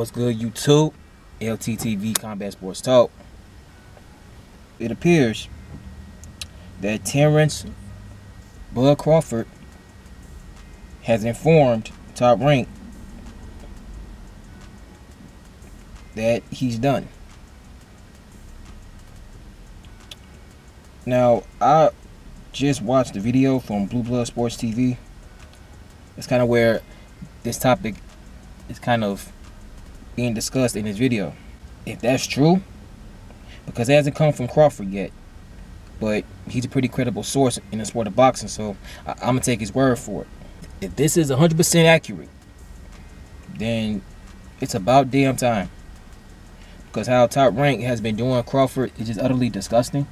What's good, YouTube? LTTV Combat Sports Talk. It appears that Terence Crawford has informed Top Rank that he's done. Now, I just watched the video from Blue Blood Sports TV. It's kind of where this topic is kind of being discussed in this video. If that's true, because it hasn't come from Crawford yet, but he's a pretty credible source in the sport of boxing, so I'm gonna take his word for it. If this is 100% accurate, then it's about damn time, because how Top Rank has been doing Crawford is just utterly disgusting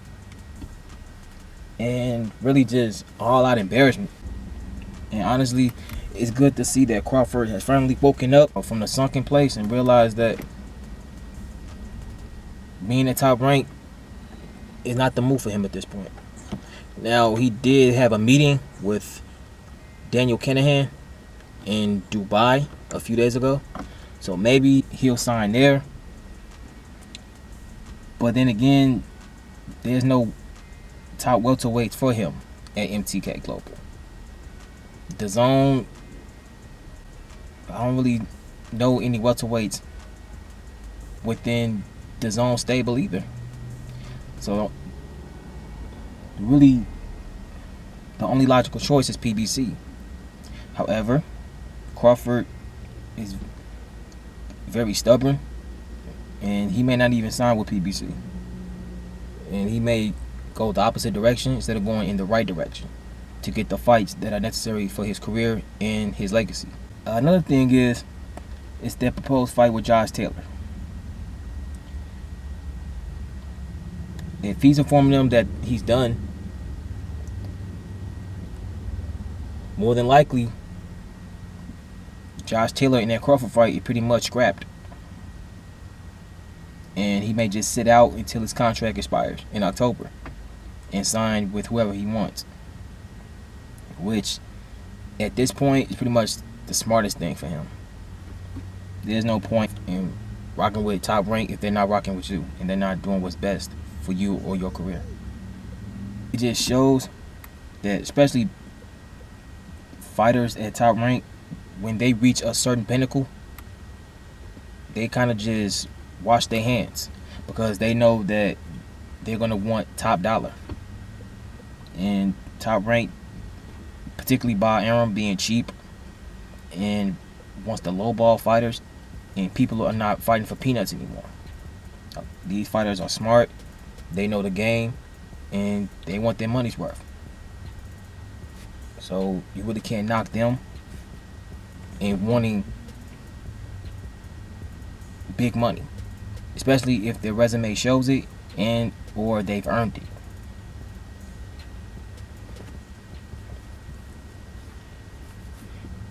and really just all out embarrassment. And honestly, it's good to see that Crawford has finally woken up from the sunken place and realized that being at Top Rank is not the move for him at this point. Now, he did have a meeting with Daniel Kinahan in Dubai a few days ago, so maybe he'll sign there. But then again, there's no top welterweights for him at MTK Global. The Zone, I don't really know any welterweights within the Zone stable either. So really, the only logical choice is PBC. However, Crawford is very stubborn, and he may not even sign with PBC. And he may go the opposite direction instead of going in the right direction to get the fights that are necessary for his career and his legacy. Another thing is that proposed fight with Josh Taylor. If he's informing them that he's done, more than likely, Josh Taylor in that Crawford fight is pretty much scrapped. And he may just sit out until his contract expires in October and sign with whoever he wants. Which, at this point, is pretty much the smartest thing for him. There's no point in rocking with Top Rank if they're not rocking with you and they're not doing what's best for you or your career. It just shows that, especially fighters at Top Rank, when they reach a certain pinnacle, they kind of just wash their hands because they know that they're going to want top dollar. And Top Rank, particularly by Arum being cheap and wants to lowball fighters, and people are not fighting for peanuts anymore. These fighters are smart, they know the game, and they want their money's worth. So you really can't knock them in wanting big money, especially if their resume shows it and or they've earned it.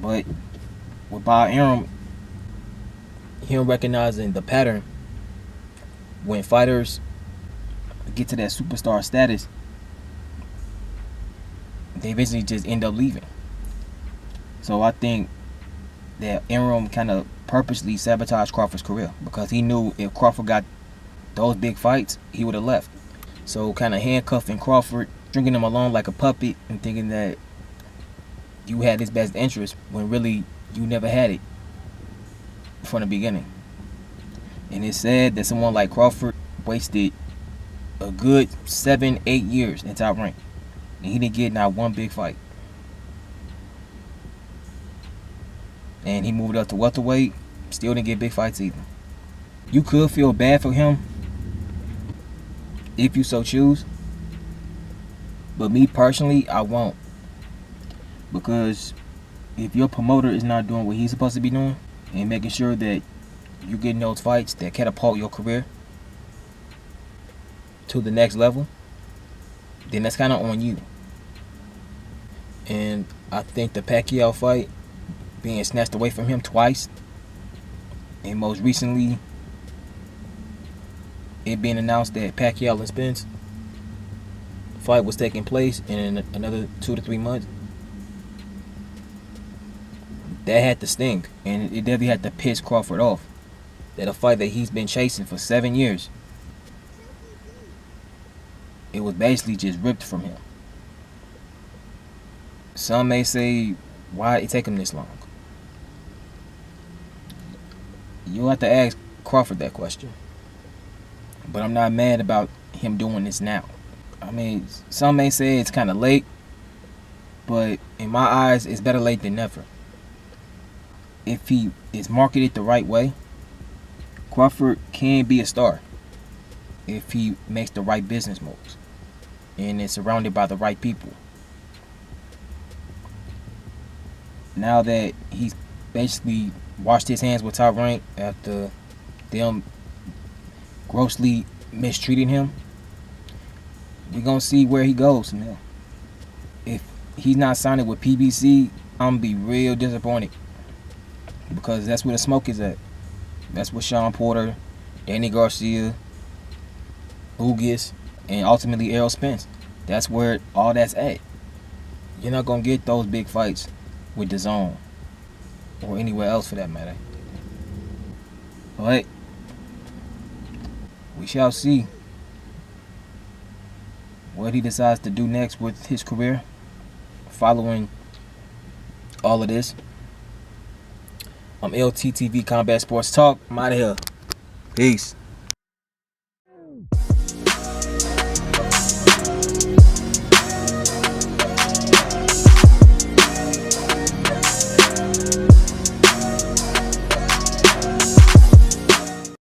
But with Bob Arum, him recognizing the pattern, when fighters get to that superstar status, they eventually just end up leaving. So I think that Arum kind of purposely sabotaged Crawford's career because he knew if Crawford got those big fights, he would have left. So kind of handcuffing Crawford, stringing him along like a puppet and thinking that you had his best interest when really you never had it from the beginning. And it's sad that someone like Crawford wasted a good 7-8 years in Top Rank and he didn't get not one big fight. And he moved up to welterweight, still didn't get big fights either. You could feel bad for him if you so choose, but me personally, I won't. Because if your promoter is not doing what he's supposed to be doing and making sure that you're getting those fights that catapult your career to the next level, then that's kind of on you. And I think the Pacquiao fight being snatched away from him twice, and most recently it being announced that Pacquiao and Spence fight was taking place in another 2 to 3 months, that had to sting, and it definitely had to piss Crawford off. that a fight that he's been chasing for 7 years, it was basically just ripped from him. Some may say, why it take him this long? You'll have to ask Crawford that question. But I'm not mad about him doing this now. I mean, some may say it's kind of late, but in my eyes, it's better late than never. If he is marketed the right way, Crawford can be a star if he makes the right business moves and is surrounded by the right people. Now that he's basically washed his hands with Top Rank after them grossly mistreating him, we're going to see where he goes now. If he's not signing with PBC, I'm going to be real disappointed, because that's where the smoke is at. That's where Shawn Porter, Danny Garcia, Ugas, and ultimately Errol Spence, that's where all that's at. You're not going to get those big fights with DAZN or anywhere else for that matter. But we shall see what he decides to do next with his career following all of this. I'm LTTV Combat Sports Talk. I'm out of here. Peace.